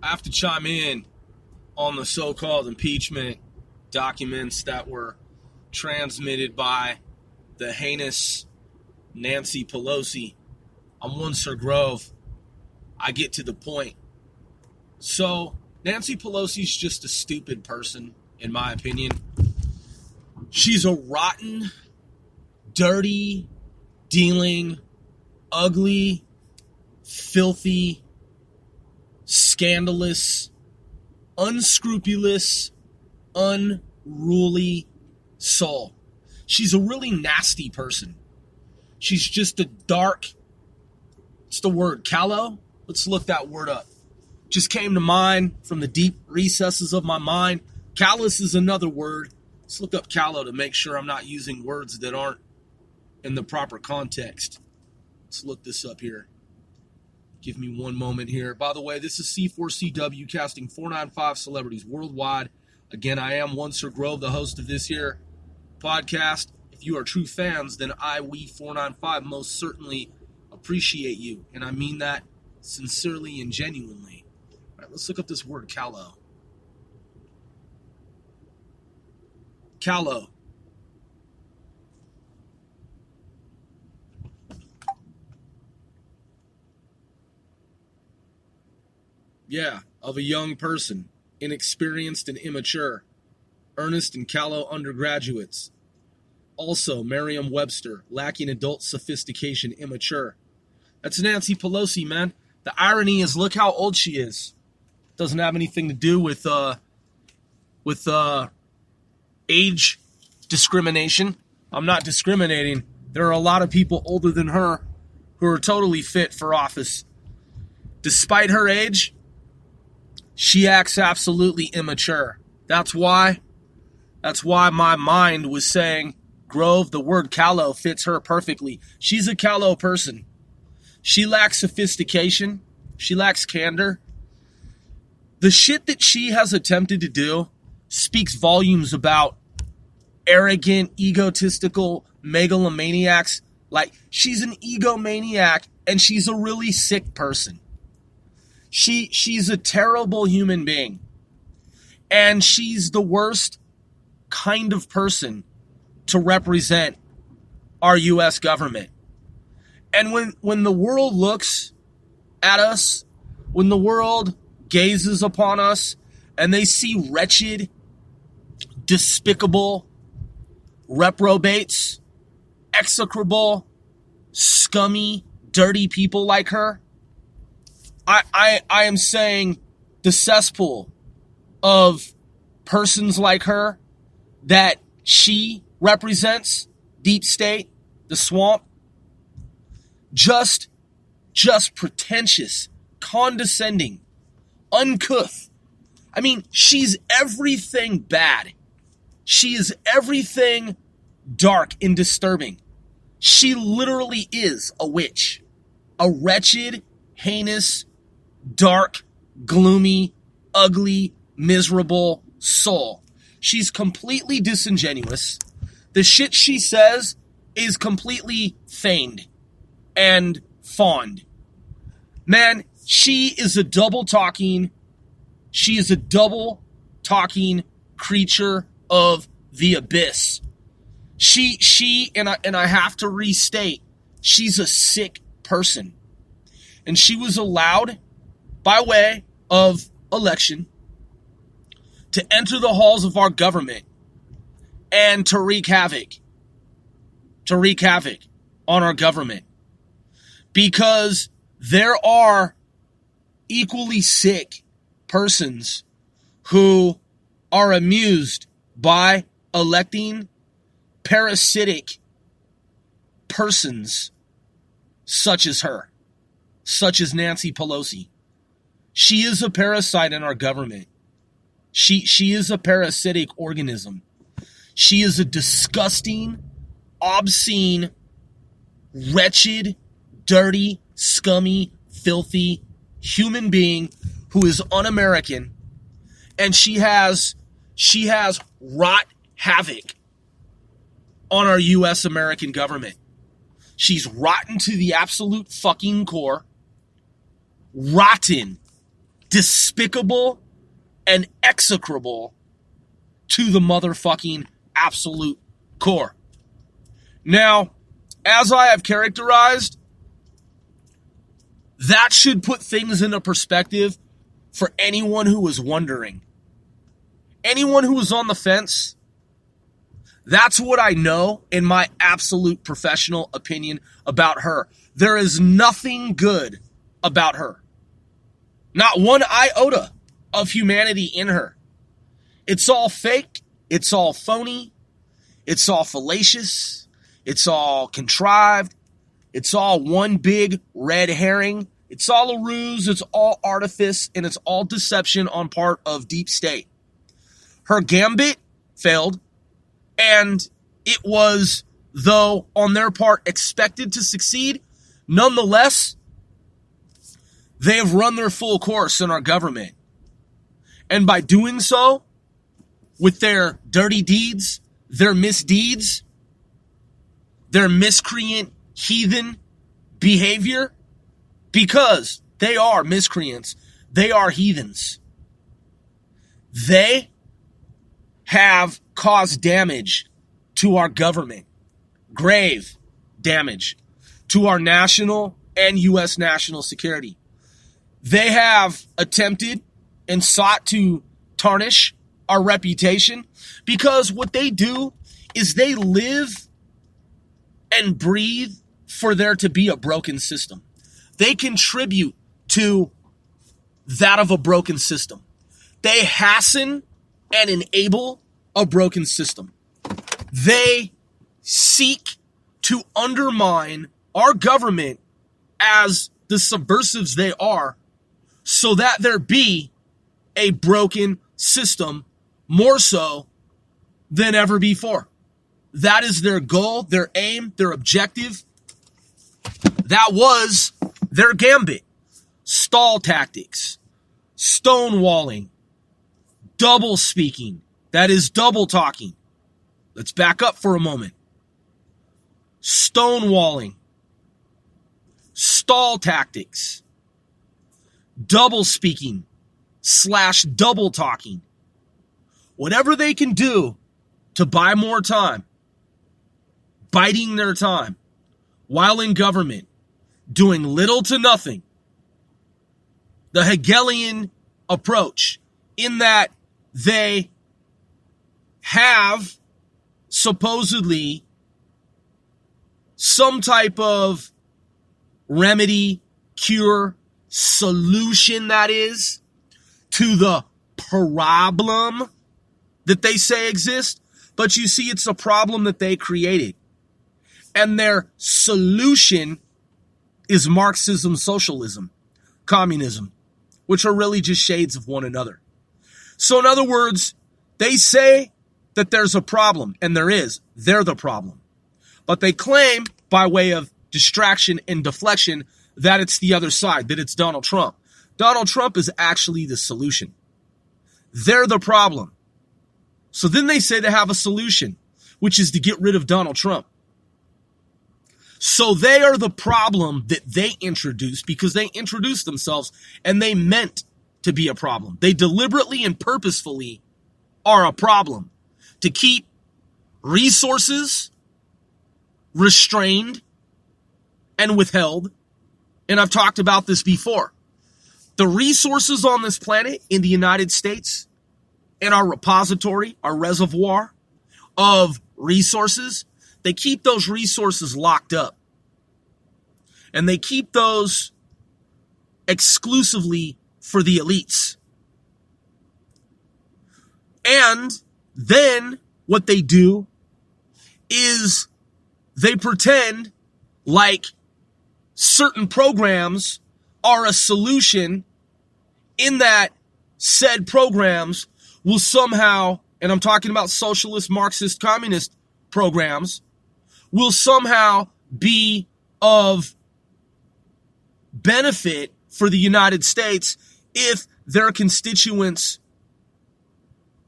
I have to chime in on the so-called impeachment documents that were transmitted by the heinous Nancy Pelosi. I'm one Sir Grove. I get to the point. So, Nancy Pelosi's just a stupid person, in my opinion. She's a rotten, dirty, dealing, ugly, filthy, scandalous, unscrupulous, unruly soul. She's a really nasty person. She's just a dark, what's the word, callow? Let's look that word up. Just came to mind from the deep recesses of my mind. Callous is another word. Let's look up callow to make sure I'm not using words that aren't in the proper context. Let's look this up here. Give me one moment here. By the way, this is C4CW casting 495 celebrities worldwide. Again, I am one Sir Grove, the host of this here podcast. If you are true fans, then we 495 most certainly appreciate you. And I mean that sincerely and genuinely. All right, let's look up this word, callow. Callow. Yeah, of a young person, inexperienced and immature, earnest and callow undergraduates. Also, Merriam-Webster, lacking adult sophistication, immature. That's Nancy Pelosi, man. The irony is, look how old she is. Doesn't have anything to do with age discrimination. I'm not discriminating. There are a lot of people older than her who are totally fit for office. Despite her age, she acts absolutely immature. That's why my mind was saying, Grove, the word callow fits her perfectly. She's a callow person. She lacks sophistication. She lacks candor. The shit that she has attempted to do speaks volumes about arrogant, egotistical megalomaniacs. Like, she's an egomaniac, and she's a really sick person. She's a terrible human being. And she's the worst kind of person to represent our U.S. government. And when the world looks at us, when the world gazes upon us, and they see wretched, despicable, reprobates, execrable, scummy, dirty people like her, I am saying the cesspool of persons like her that she represents, deep state, the swamp, just pretentious, condescending, uncouth. I mean, she's everything bad. She is everything dark and disturbing. She literally is a witch, a wretched, heinous, dark, gloomy, ugly, miserable soul. She's completely disingenuous. The shit she says is completely feigned and fawned. Man, she is a double-talking creature of the abyss. She and I have to restate, she's a sick person. And she was allowed, by way of election, to enter the halls of our government and to wreak havoc on our government. Because there are equally sick persons who are amused by electing parasitic persons such as her, such as Nancy Pelosi. She is a parasite in our government. She is a parasitic organism. She is a disgusting, obscene, wretched, dirty, scummy, filthy human being who is un-American, and she has wrought havoc on our U.S. American government. She's rotten to the absolute fucking core. Rotten. despicable and execrable to the motherfucking absolute core. Now, as I have characterized, that should put things into perspective for anyone who is wondering. Anyone who is on the fence, that's what I know in my absolute professional opinion about her. There is nothing good about her. Not one iota of humanity in her. It's all fake. It's all phony. It's all fallacious. It's all contrived. It's all one big red herring. It's all a ruse. It's all artifice. And it's all deception on part of deep state. Her gambit failed. And it was, though on their part, expected to succeed. Nonetheless, they have run their full course in our government. And by doing so, with their dirty deeds, their misdeeds, their miscreant, heathen behavior, because they are miscreants, they are heathens. They have caused damage to our government, grave damage to our national and U.S. national security. They have attempted and sought to tarnish our reputation because what they do is they live and breathe for there to be a broken system. They contribute to that of a broken system. They hasten and enable a broken system. They seek to undermine our government as the subversives they are so that there be a broken system more so than ever before. That is their goal, their aim, their objective. That was their gambit. Stall tactics, stonewalling, double speaking, that is double talking. Let's back up for a moment. Stonewalling, stall tactics, double speaking / double talking. Whatever they can do to buy more time, biding their time while in government, doing little to nothing. The Hegelian approach in that they have supposedly some type of remedy, cure, solution, that is, to the problem that they say exists. But you see, it's a problem that they created. And their solution is Marxism, socialism, communism, which are really just shades of one another. So in other words, they say that there's a problem, and there is. They're the problem. But they claim, by way of distraction and deflection, that it's the other side, that it's Donald Trump. Donald Trump is actually the solution. They're the problem. So then they say they have a solution, which is to get rid of Donald Trump. So they are the problem that they introduced because they introduced themselves and they meant to be a problem. They deliberately and purposefully are a problem to keep resources restrained and withheld. And I've talked about this before. The resources on this planet in the United States, in our repository, our reservoir of resources, they keep those resources locked up. And they keep those exclusively for the elites. And then what they do is they pretend like certain programs are a solution, in that said programs will somehow, and I'm talking about socialist, Marxist, communist programs, will somehow be of benefit for the United States if their constituents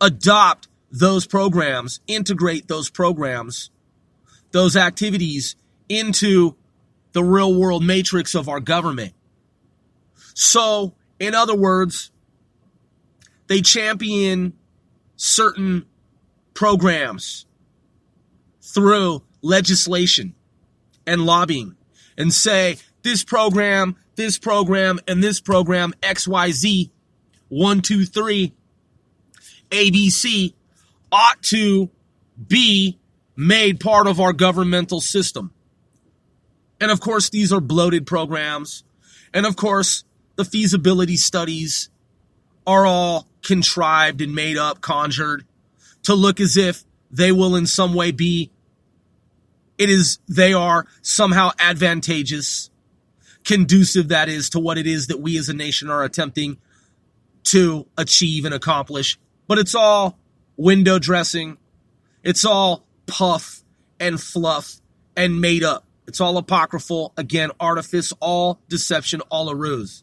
adopt those programs, integrate those programs, those activities into the real world matrix of our government. So, in other words, They champion certain programs through legislation and lobbying and say this program, and this program, XYZ, 1, 2, 3, ABC, ought to be made part of our governmental system. And of course, these are bloated programs. And of course, the feasibility studies are all contrived and made up, conjured, to look as if they will in some way they are somehow advantageous, conducive, that is, to what it is that we as a nation are attempting to achieve and accomplish. But it's all window dressing. It's all puff and fluff and made up. It's all apocryphal, again, artifice, all deception, all a ruse.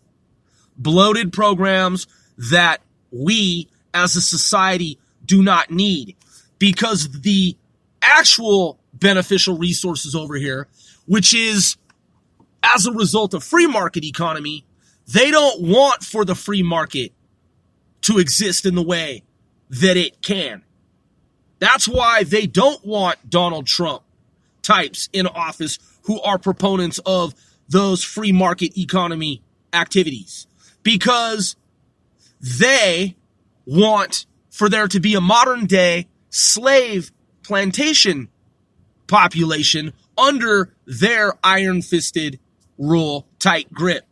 Bloated programs that we as a society do not need, because the actual beneficial resources over here, which is as a result of free market economy, they don't want for the free market to exist in the way that it can. That's why they don't want Donald Trump types in office who are proponents of those free market economy activities, because they want for there to be a modern day slave plantation population under their iron-fisted rule, tight grip.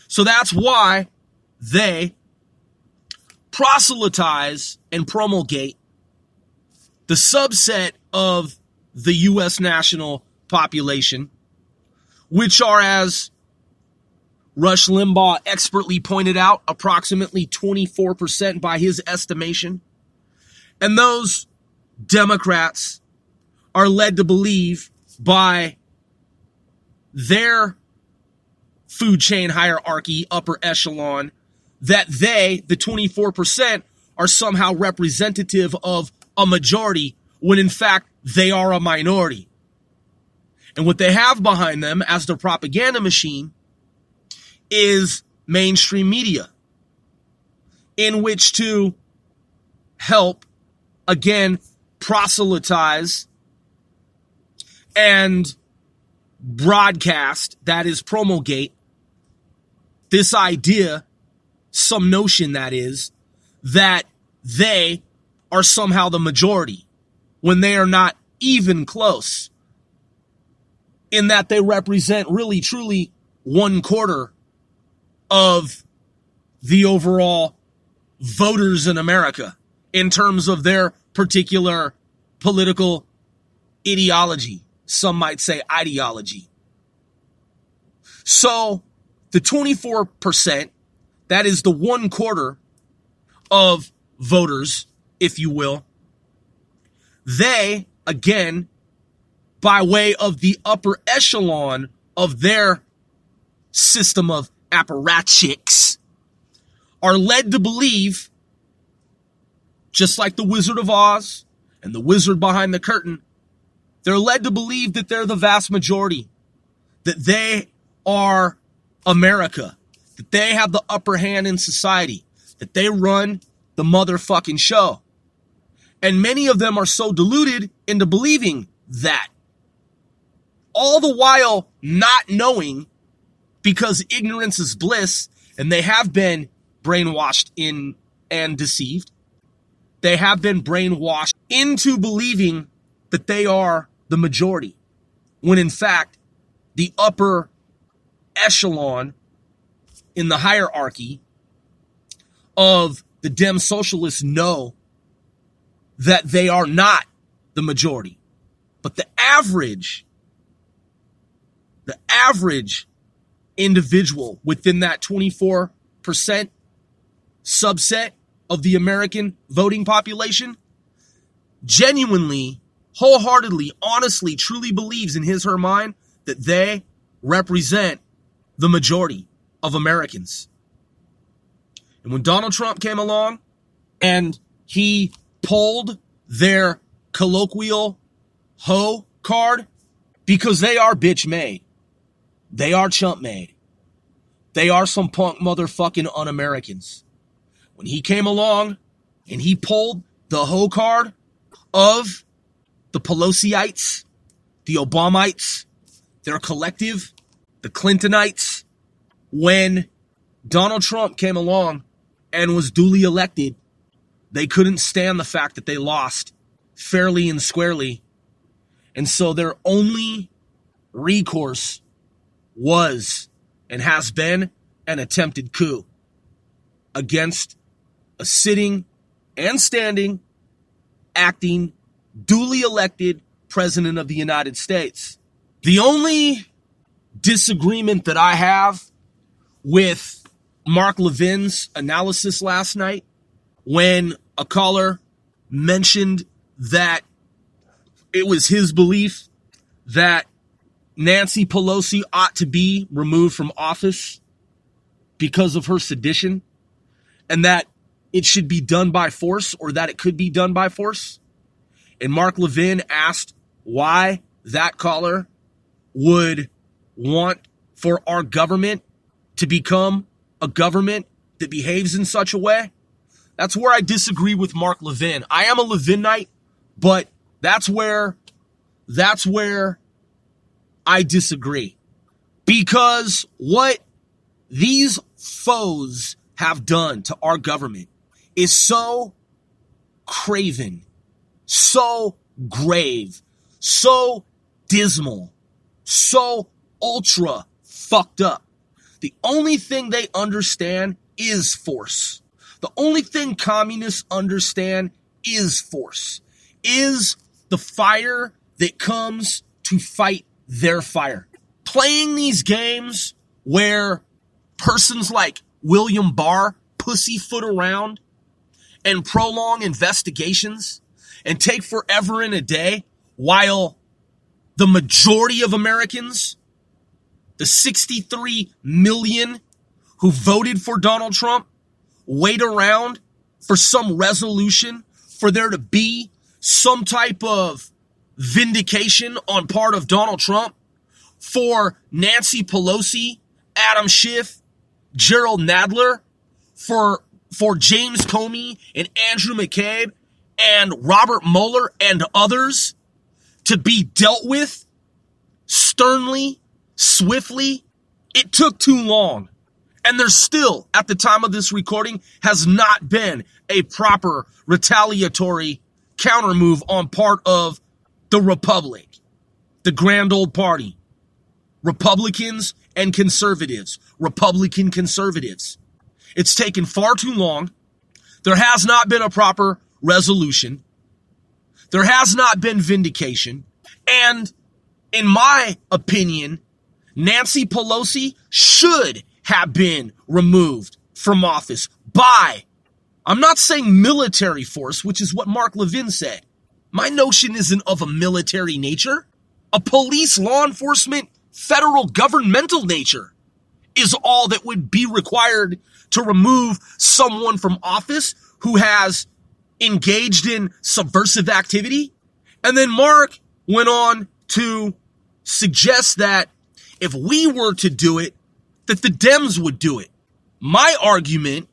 So that's why they proselytize and promulgate the subset of the U.S. national population, which are, as Rush Limbaugh expertly pointed out, approximately 24% by his estimation. And those Democrats are led to believe by their food chain hierarchy, upper echelon, that they, the 24%, are somehow representative of a majority, when in fact they are a minority. And what they have behind them as their propaganda machine is mainstream media, in which to help, again, proselytize and broadcast, that is, promulgate this idea, some notion that is, that they are somehow the majority, when they are not even close, in that they represent really truly 1/4 of the overall voters in America in terms of their particular political ideology. Some might say ideology. So the 24%, that is the 1/4 of voters, if you will, they, again, by way of the upper echelon of their system of apparatchiks, are led to believe, just like the Wizard of Oz and the wizard behind the curtain, they're led to believe that they're the vast majority, that they are America, that they have the upper hand in society, that they run the motherfucking show. And many of them are so deluded into believing that, all the while not knowing, because ignorance is bliss, and they have been brainwashed in and deceived. They have been brainwashed into believing that they are the majority, when in fact the upper echelon in the hierarchy of the Dem socialists know that they are not the majority. But the average individual within that 24% subset of the American voting population genuinely, wholeheartedly, honestly, truly believes in his or her mind that they represent the majority of Americans. And when Donald Trump came along and he pulled their colloquial hoe card, because they are bitch made, they are chump made, they are some punk motherfucking un-Americans. when he came along and he pulled the hoe card of the Pelosiites, the Obamites, their collective, the Clintonites, when Donald Trump came along and was duly elected, they couldn't stand the fact that they lost fairly and squarely. And so their only recourse was and has been an attempted coup against a sitting and standing, acting, duly elected President of the United States. The only disagreement that I have with Mark Levin's analysis last night, when a caller mentioned that it was his belief that Nancy Pelosi ought to be removed from office because of her sedition, and that it should be done by force, or that it could be done by force. And Mark Levin asked why that caller would want for our government to become a government that behaves in such a way. That's where I disagree with Mark Levin. I am a Levinite, but that's where I disagree. Because what these foes have done to our government is so craven, so grave, so dismal, so ultra fucked up. The only thing they understand is force. The only thing communists understand is force, is the fire that comes to fight their fire. Playing these games where persons like William Barr pussyfoot around and prolong investigations and take forever and a day, while the majority of Americans, the 63 million who voted for Donald Trump, wait around for some resolution, for there to be some type of vindication on part of Donald Trump, for Nancy Pelosi, Adam Schiff, Gerald Nadler, for James Comey and Andrew McCabe and Robert Mueller and others to be dealt with sternly, swiftly. It took too long. And there still, at the time of this recording, has not been a proper retaliatory countermove on part of the Republic, the grand old party, Republicans and conservatives, Republican conservatives. It's taken far too long. There has not been a proper resolution. There has not been vindication. And in my opinion, Nancy Pelosi should have been removed from office by, I'm not saying military force, which is what Mark Levin said. My notion isn't of a military nature. A police, law enforcement, federal governmental nature is all that would be required to remove someone from office who has engaged in subversive activity. And then Mark went on to suggest that if we were to do it, that the Dems would do it. My argument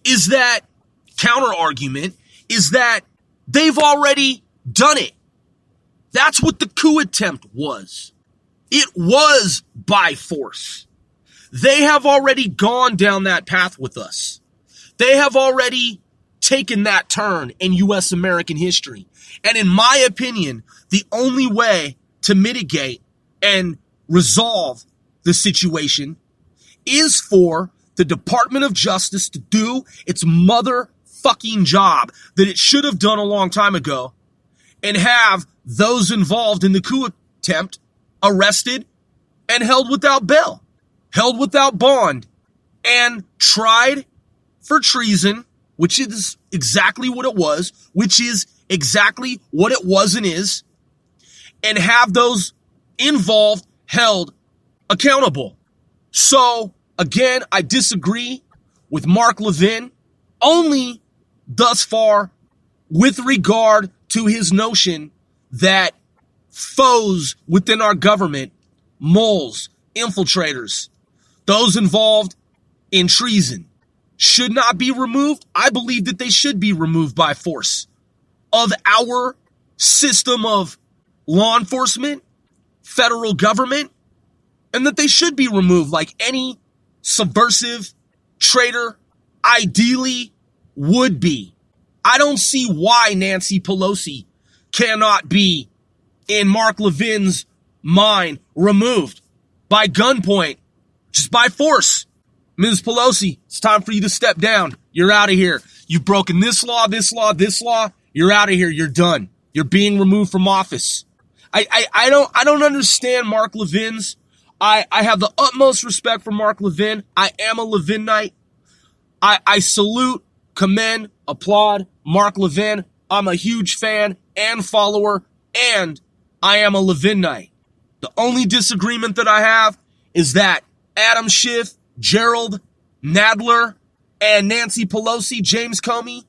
is that, counter-argument, is that they've already done it. That's what the coup attempt was. It was by force. They have already gone down that path with us. They have already taken that turn in U.S. American history. And in my opinion, the only way to mitigate and resolve the situation is for the Department of Justice to do its motherfucking job that it should have done a long time ago, and have those involved in the coup attempt arrested and held without bail, held without bond, and tried for treason, which is exactly what it was, which is exactly what it was and is, and have those involved held accountable. So, again, I disagree with Mark Levin only thus far with regard to his notion that foes within our government, moles, infiltrators, those involved in treason, should not be removed? I believe that they should be removed by force of our system of law enforcement, federal government, and that they should be removed like any subversive traitor ideally would be. I don't see why Nancy Pelosi cannot be, in Mark Levin's mind, removed by gunpoint, just by force. Ms. Pelosi, it's time for you to step down. You're out of here. You've broken this law, this law, this law. You're out of here. You're done. You're being removed from office. I don't understand Mark Levin's. I have the utmost respect for Mark Levin. I am a Levinite. I salute, commend, applaud Mark Levin. I'm a huge fan and follower, and I am a Levinite. The only disagreement that I have is that Adam Schiff, Gerald Nadler, and Nancy Pelosi, James Comey,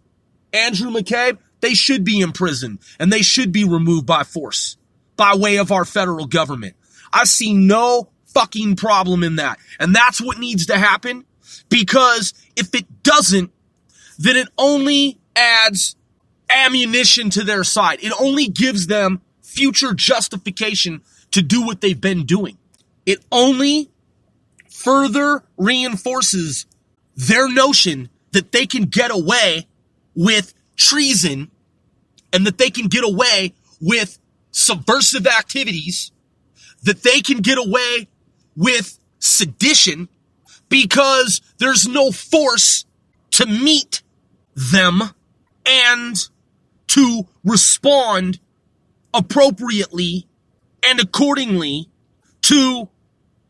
Andrew McCabe, they should be in prison, and they should be removed by force, by way of our federal government. I see no fucking problem in that. And that's what needs to happen, because if it doesn't, then it only adds ammunition to their side. It only gives them future justification to do what they've been doing. It only further reinforces their notion that they can get away with treason and that they can get away with subversive activities, that they can get away with sedition because there's no force to meet them and to respond appropriately and accordingly to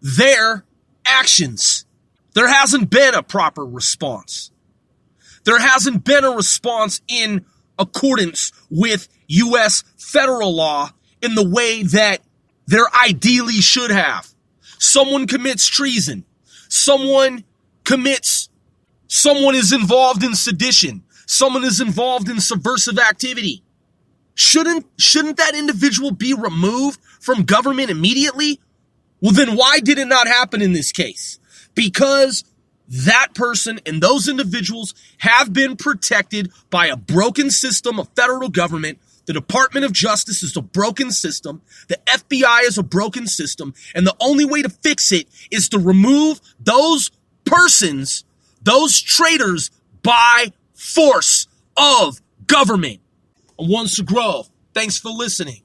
their actions. There hasn't been a proper response. There hasn't been a response in accordance with U.S. federal law in the way that there ideally should have. Someone commits treason. Someone is involved in sedition. Someone is involved in subversive activity. Shouldn't that individual be removed from government immediately? Well, then why did it not happen in this case? Because that person and those individuals have been protected by a broken system of federal government. The Department of Justice is a broken system. The FBI is a broken system. And the only way to fix it is to remove those persons, those traitors, by force of government. I'm One Grove. Thanks for listening.